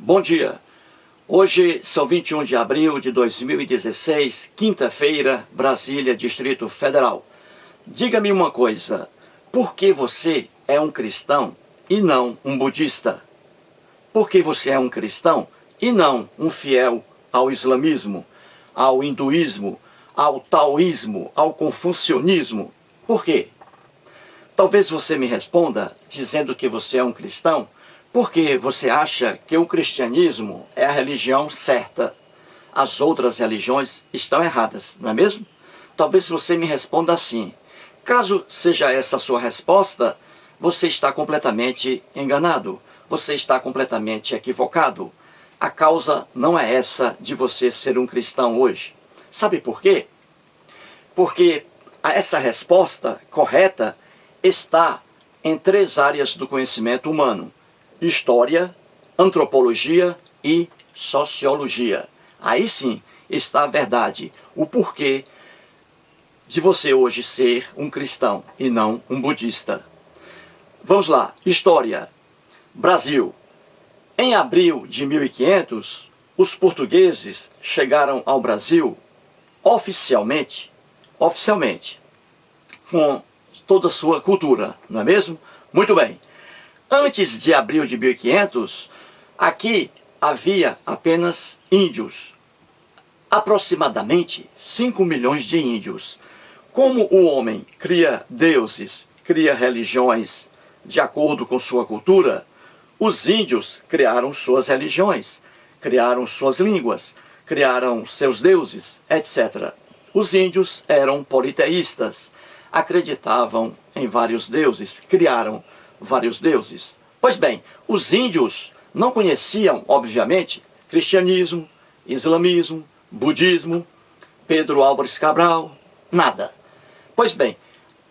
Bom dia. Hoje são 21 de abril de 2016, quinta-feira, Brasília, Distrito Federal. Diga-me uma coisa, por que você é um cristão e não um budista? Por que você é um cristão e não um fiel ao islamismo, ao hinduísmo, ao taoísmo, ao confucionismo? Por quê? Talvez você me responda dizendo que você é um cristão porque você acha que o cristianismo é a religião certa. As outras religiões estão erradas, não é mesmo? Talvez você me responda assim. Caso seja essa a sua resposta, você está completamente enganado. Você está completamente equivocado. A causa não é essa de você ser um cristão hoje. Sabe por quê? Porque essa resposta correta está em três áreas do conhecimento humano: história, antropologia e sociologia. Aí sim está a verdade, o porquê de você hoje ser um cristão e não um budista. Vamos lá, história. Brasil. Em abril de 1500, os portugueses chegaram ao Brasil oficialmente, com toda a sua cultura, não é mesmo? Muito bem. Antes de abril de 1500, aqui havia apenas índios. Aproximadamente 5 milhões de índios. Como o homem cria deuses, cria religiões de acordo com sua cultura, os índios criaram suas religiões, criaram suas línguas, criaram seus deuses, etc. Os índios eram politeístas, acreditavam em vários deuses, criaram vários deuses. Pois bem, os índios não conheciam, obviamente, cristianismo, islamismo, budismo, Pedro Álvares Cabral, nada. Pois bem,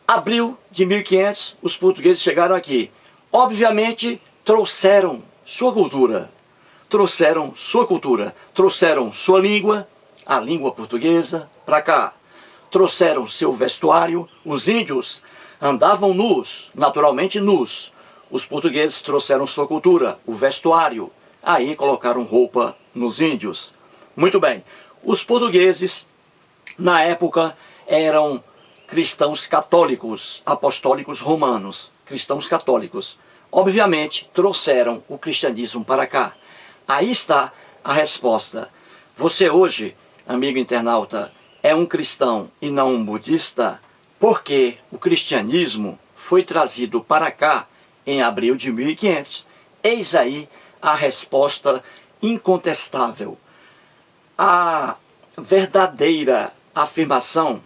abril de 1500, os portugueses chegaram aqui. Obviamente, trouxeram sua cultura, trouxeram sua língua, a língua portuguesa, para cá. Trouxeram seu vestuário. Os índios andavam nus, naturalmente nus. Os portugueses trouxeram sua cultura, o vestuário. Aí colocaram roupa nos índios. Muito bem. Os portugueses, na época, eram cristãos católicos, apostólicos romanos, cristãos católicos. Obviamente, trouxeram o cristianismo para cá. Aí está a resposta. Você hoje, amigo internauta, é um cristão e não um budista, porque o cristianismo foi trazido para cá em abril de 1500. Eis aí a resposta incontestável. A verdadeira afirmação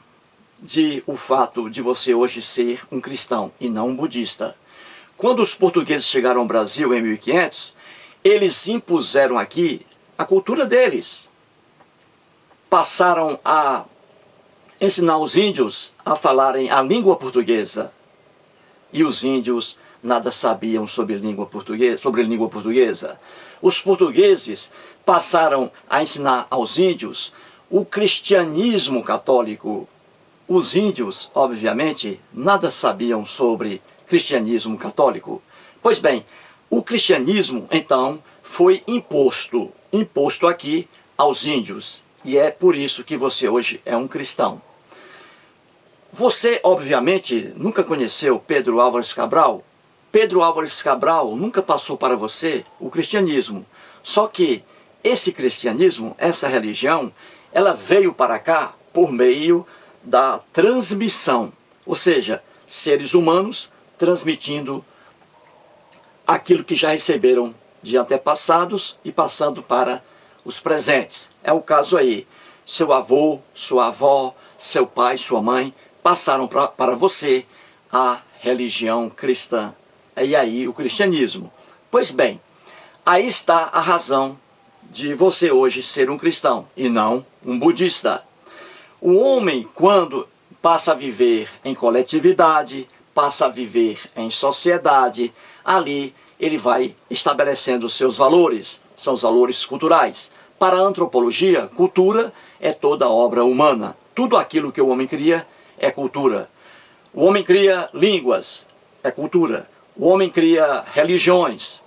de o fato de você hoje ser um cristão e não um budista. Quando os portugueses chegaram ao Brasil em 1500, eles impuseram aqui a cultura deles. Passaram a ensinar os índios a falarem a língua portuguesa. E os índios nada sabiam sobre língua portuguesa. Os portugueses passaram a ensinar aos índios o cristianismo católico. Os índios, obviamente, nada sabiam sobre cristianismo católico. Pois bem, o cristianismo, então, foi imposto aqui aos índios. E é por isso que você hoje é um cristão. Você, obviamente, nunca conheceu Pedro Álvares Cabral. Pedro Álvares Cabral nunca passou para você o cristianismo. Só que esse cristianismo, essa religião, ela veio para cá por meio da transmissão. Ou seja, seres humanos transmitindo aquilo que já receberam de antepassados e passando para os presentes. É o caso aí. Seu avô, sua avó, seu pai, sua mãe passaram para você a religião cristã. E aí o cristianismo. Pois bem, aí está a razão de você hoje ser um cristão e não um budista. O homem, quando passa a viver em coletividade, passa a viver em sociedade, ali ele vai estabelecendo os seus valores, são os valores culturais. Para a antropologia, cultura é toda obra humana. Tudo aquilo que o homem cria é cultura. O homem cria línguas, é cultura. O homem cria religiões,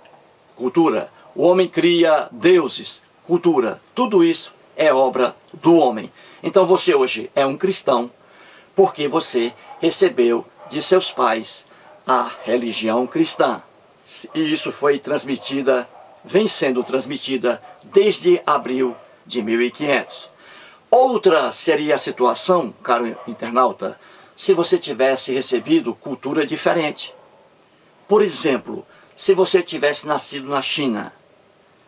cultura. O homem cria deuses, cultura, tudo isso é obra do homem. Então você hoje é um cristão porque você recebeu de seus pais a religião cristã. E isso foi transmitida, vem sendo transmitida desde abril de 1500. Outra seria a situação, caro internauta, se você tivesse recebido cultura diferente. Por exemplo, se você tivesse nascido na China,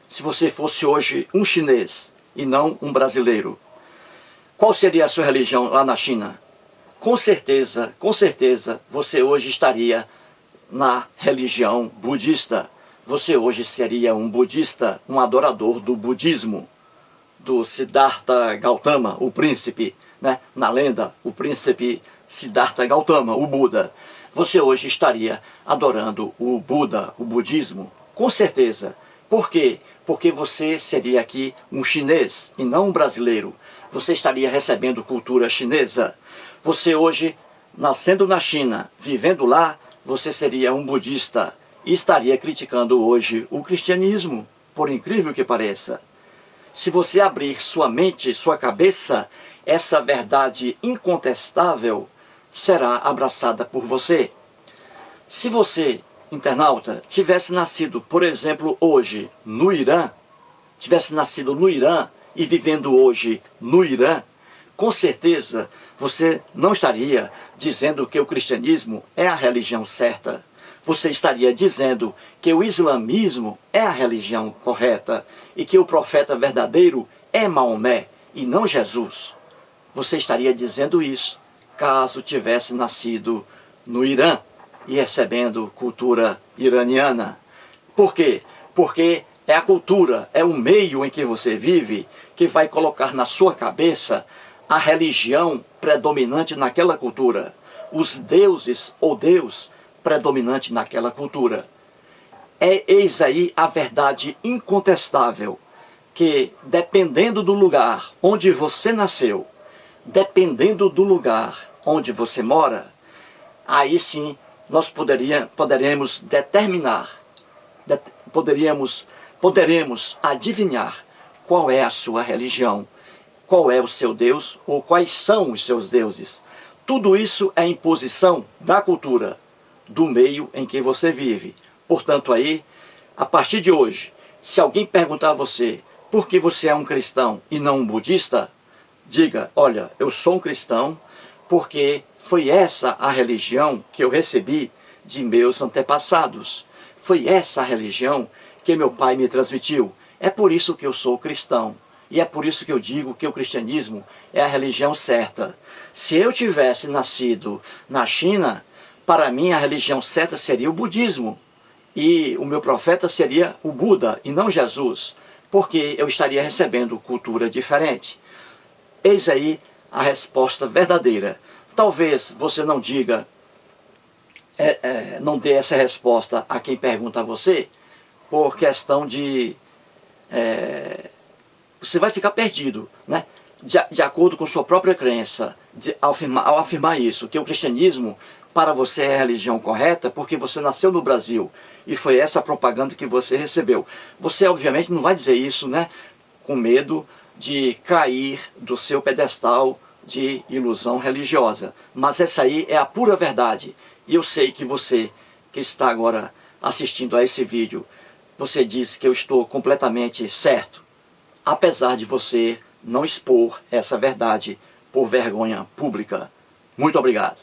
se você fosse hoje um chinês e não um brasileiro, qual seria a sua religião lá na China? Com certeza, você hoje estaria na religião budista. Você hoje seria um budista, um adorador do budismo, do Siddhartha Gautama, o príncipe, né? Na lenda, o príncipe Siddhartha Gautama, o Buda. Você hoje estaria adorando o Buda, o budismo, com certeza. Por quê? Porque você seria aqui um chinês e não um brasileiro. Você estaria recebendo cultura chinesa. Você hoje, nascendo na China, vivendo lá, você seria um budista e estaria criticando hoje o cristianismo, por incrível que pareça. Se você abrir sua mente, sua cabeça, essa verdade incontestável será abraçada por você. Se você, internauta, tivesse nascido, por exemplo, hoje no Irã, tivesse nascido no Irã e vivendo hoje no Irã, com certeza você não estaria dizendo que o cristianismo é a religião certa. Você estaria dizendo que o islamismo é a religião correta e que o profeta verdadeiro é Maomé e não Jesus. Você estaria dizendo isso caso tivesse nascido no Irã e recebendo cultura iraniana. Por quê? Porque é a cultura, é o meio em que você vive que vai colocar na sua cabeça a religião predominante naquela cultura, os deuses ou Deus predominante naquela cultura. Eis aí a verdade incontestável, que dependendo do lugar onde você nasceu, dependendo do lugar onde você mora, aí sim nós poderemos determinar, poderemos adivinhar qual é a sua religião, qual é o seu Deus ou quais são os seus deuses. Tudo isso é imposição da cultura, do meio em que você vive. Portanto aí, a partir de hoje, se alguém perguntar a você por que você é um cristão e não um budista, diga, olha, eu sou um cristão porque foi essa a religião que eu recebi de meus antepassados. Foi essa a religião que meu pai me transmitiu. É por isso que eu sou cristão. E é por isso que eu digo que o cristianismo é a religião certa. Se eu tivesse nascido na China, para mim a religião certa seria o budismo. E o meu profeta seria o Buda e não Jesus. Porque eu estaria recebendo cultura diferente. Eis aí a resposta verdadeira. Talvez você não diga, não dê essa resposta a quem pergunta a você, por questão de... você vai ficar perdido, né? De acordo com sua própria crença, ao afirmar isso, que o cristianismo para você é a religião correta, porque você nasceu no Brasil e foi essa a propaganda que você recebeu. Você obviamente não vai dizer isso, né, com medo de cair do seu pedestal de ilusão religiosa. Mas essa aí é a pura verdade. E eu sei que você que está agora assistindo a esse vídeo, você diz que eu estou completamente certo, apesar de você não expor essa verdade por vergonha pública. Muito obrigado.